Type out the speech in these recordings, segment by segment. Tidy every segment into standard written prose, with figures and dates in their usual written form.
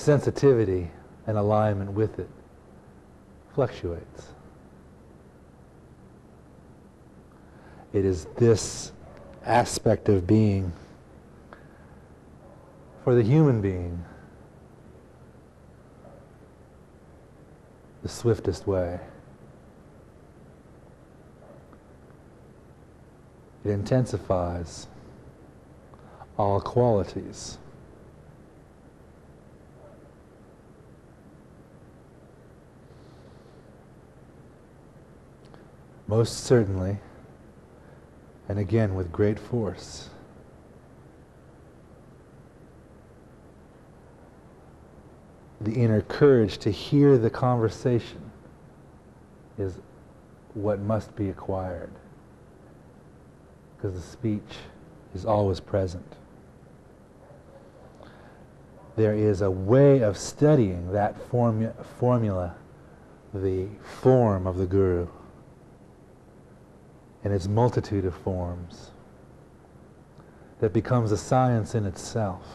sensitivity and alignment with it fluctuates. It is this aspect of being, for the human being, the swiftest way. It intensifies all qualities. Most certainly, and again with great force, the inner courage to hear the conversation is what must be acquired, because the speech is always present. There is a way of studying that formula, the form of the Guru, in its multitude of forms, that becomes a science in itself.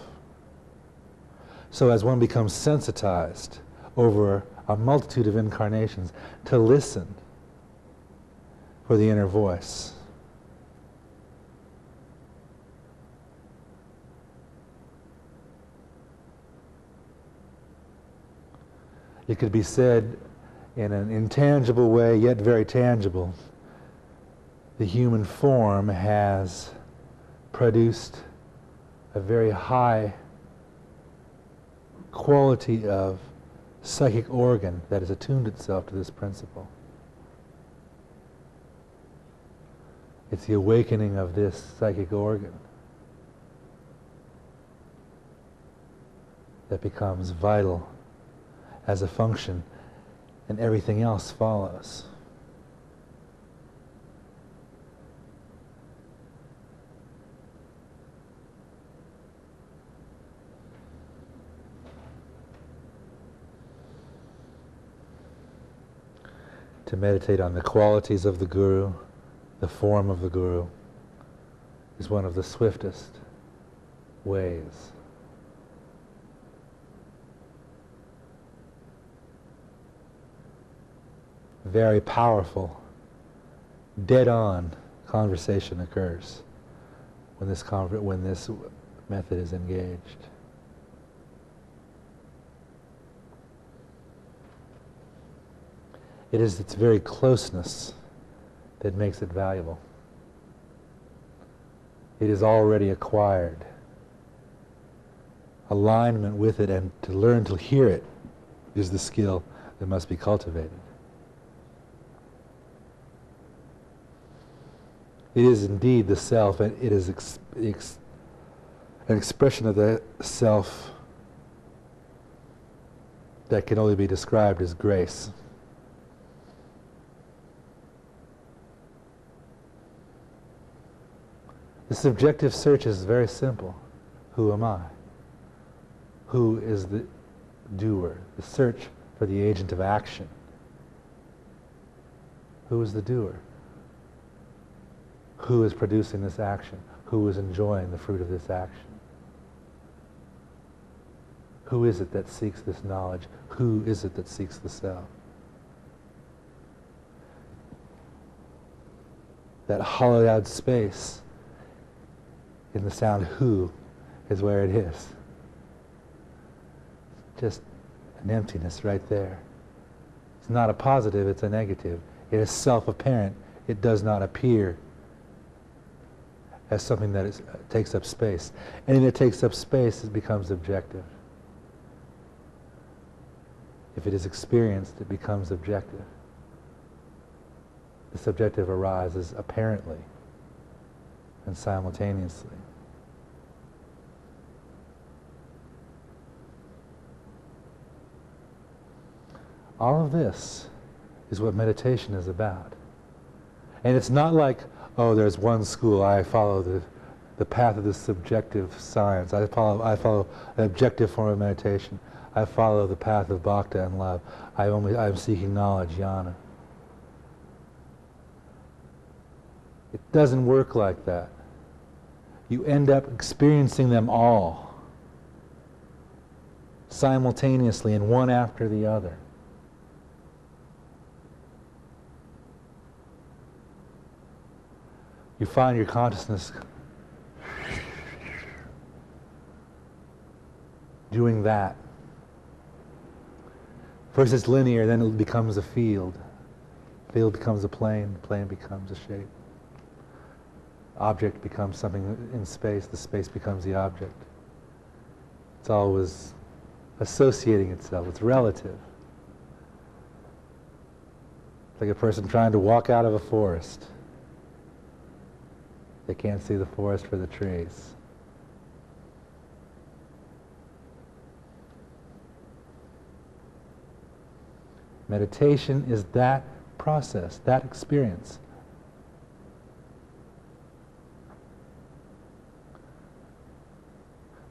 So as one becomes sensitized over a multitude of incarnations to listen for the inner voice, it could be said in an intangible way, yet very tangible, the human form has produced a very high quality of psychic organ that has attuned itself to this principle. It's the awakening of this psychic organ that becomes vital as a function, and everything else follows. To meditate on the qualities of the Guru, the form of the Guru, is one of the swiftest ways. Very powerful, dead-on conversation occurs when this method is engaged. It is its very closeness that makes it valuable. It is already acquired. Alignment with it and to learn to hear it is the skill that must be cultivated. It is indeed the self, and it is an expression of the self that can only be described as grace. The subjective search is very simple. Who am I? Who is the doer? The search for the agent of action. Who is the doer? Who is producing this action? Who is enjoying the fruit of this action? Who is it that seeks this knowledge? Who is it that seeks the self? That hollowed out space in the sound who is where it is. Just an emptiness right there. It's not a positive, it's a negative. It is self-apparent. It does not appear as something that takes up space. Anything that takes up space, it becomes objective. If it is experienced, it becomes objective. The subjective arises apparently and simultaneously. All of this is what meditation is about. And it's not like, oh, there's one school, I follow the path of the subjective science. I follow an objective form of meditation. I follow the path of bhakta and love. I'm seeking knowledge, jnana. It doesn't work like that. You end up experiencing them all simultaneously and one after the other. You find your consciousness doing that. First it's linear, then it becomes a field. Field becomes a plane, plane becomes a shape. Object becomes something in space, the space becomes the object. It's always associating itself, it's relative. It's like a person trying to walk out of a forest. They can't see the forest for the trees. Meditation is that process, that experience.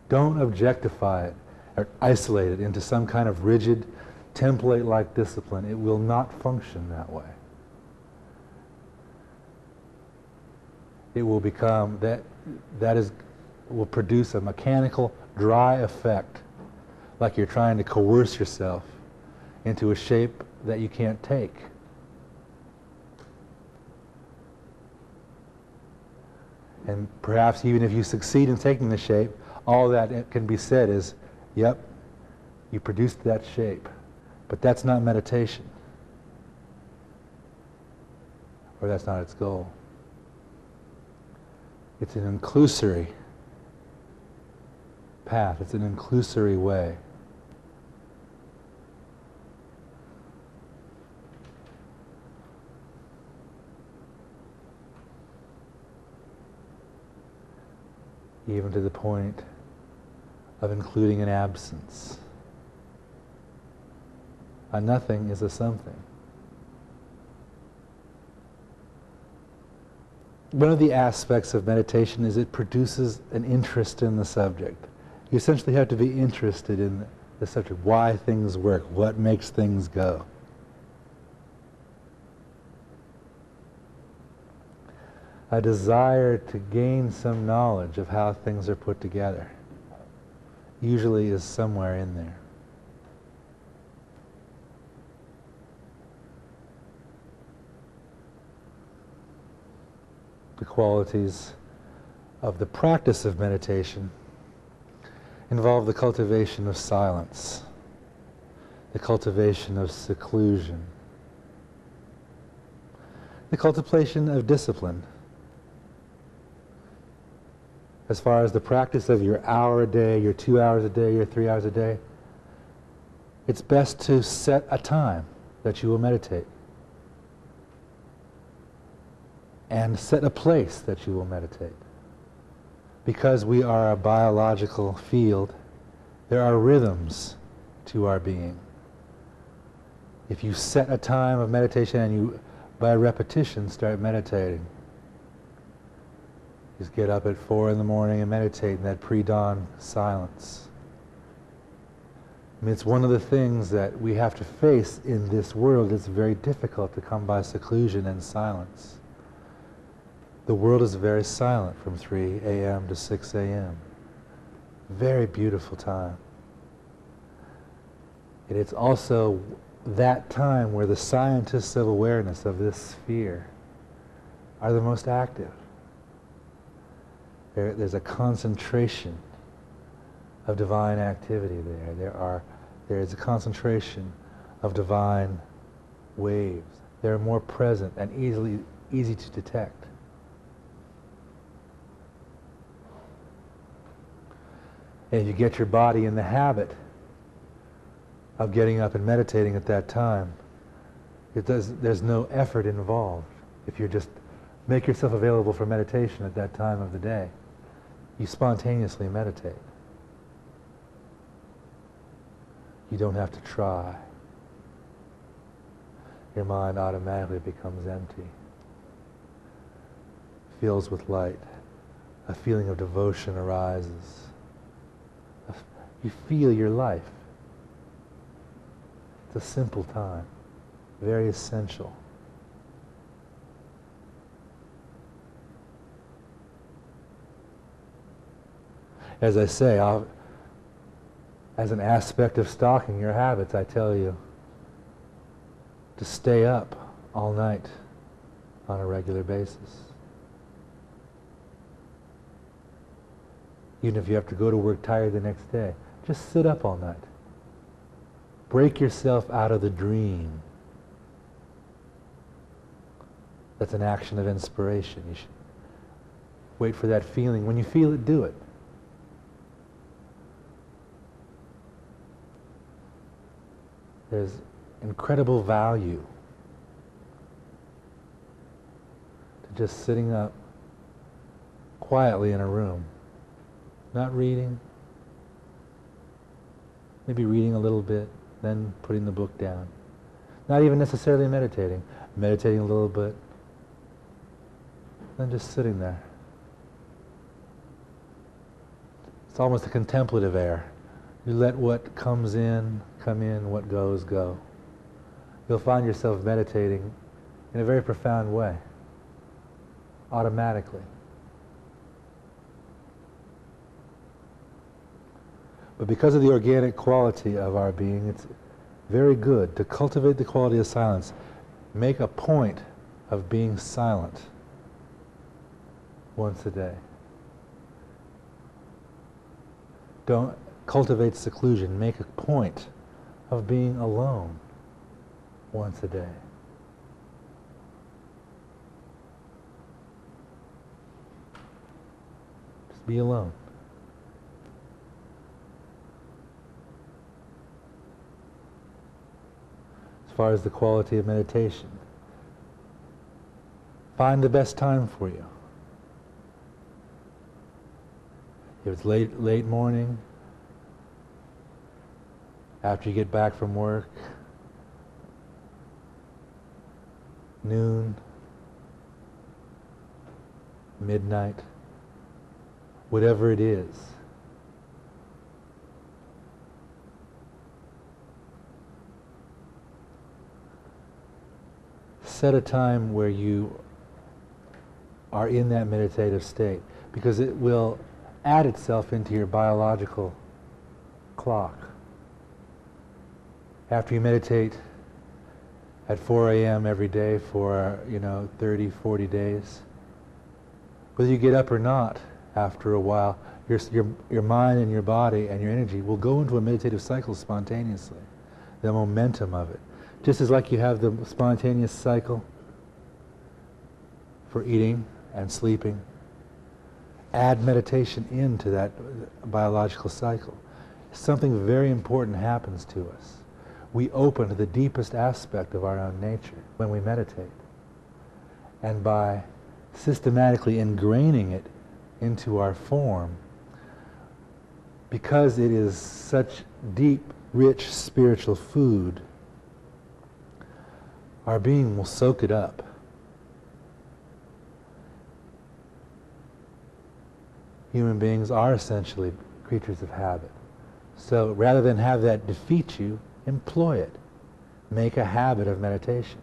Don't objectify it or isolate it into some kind of rigid, template-like discipline. It will not function that way. It will become, will produce a mechanical, dry effect, like you're trying to coerce yourself into a shape that you can't take. And perhaps even if you succeed in taking the shape, all that can be said is, yep, you produced that shape. But that's not meditation. Or that's not its goal. It's an inclusory path. It's an inclusory way. Even to the point of including an absence. A nothing is a something. One of the aspects of meditation is it produces an interest in the subject. You essentially have to be interested in the subject, why things work, what makes things go. A desire to gain some knowledge of how things are put together usually is somewhere in there. The qualities of the practice of meditation involve the cultivation of silence, the cultivation of seclusion, the cultivation of discipline. As far as the practice of your hour a day, your 2 hours a day, your 3 hours a day, it's best to set a time that you will meditate. And set a place that you will meditate. Because we are a biological field, there are rhythms to our being. If you set a time of meditation and you, by repetition, start meditating, just get up at 4 in the morning and meditate in that pre-dawn silence. I mean, it's one of the things that we have to face in this world. It's very difficult to come by seclusion and silence. The world is very silent from 3 a.m. to 6 a.m. Very beautiful time. And it's also that time where the scientists of awareness of this sphere are the most active. There's a concentration of divine activity there. There's a concentration of divine waves. They're more present and easy to detect. And if you get your body in the habit of getting up and meditating at that time, there's no effort involved. If you just make yourself available for meditation at that time of the day, you spontaneously meditate. You don't have to try. Your mind automatically becomes empty, fills with light. A feeling of devotion arises. You feel your life. It's a simple time, very essential. As I say, as an aspect of stalking your habits, I tell you to stay up all night on a regular basis. Even if you have to go to work tired the next day, just sit up all night. Break yourself out of the dream. That's an action of inspiration. You should wait for that feeling. When you feel it, do it. There's incredible value to just sitting up quietly in a room, not reading, maybe reading a little bit, then putting the book down. Not even necessarily meditating a little bit, then just sitting there. It's almost a contemplative air. You let what comes in, come in, what goes, go. You'll find yourself meditating in a very profound way, automatically. But because of the organic quality of our being, it's very good to cultivate the quality of silence. Make a point of being silent once a day. Don't cultivate seclusion. Make a point of being alone once a day. Just be alone. As far as the quality of meditation, find the best time for you. If it's late morning, after you get back from work, noon, midnight, whatever it is. Set a time where you are in that meditative state, because it will add itself into your biological clock. After you meditate at 4 a.m. every day for 30, 40 days, whether you get up or not, after a while, your mind and your body and your energy will go into a meditative cycle spontaneously. The momentum of it. Just as like you have the spontaneous cycle for eating and sleeping, add meditation into that biological cycle. Something very important happens to us. We open to the deepest aspect of our own nature when we meditate. And by systematically ingraining it into our form, because it is such deep, rich spiritual food, our being will soak it up. Human beings are essentially creatures of habit. So rather than have that defeat you, employ it. Make a habit of meditation.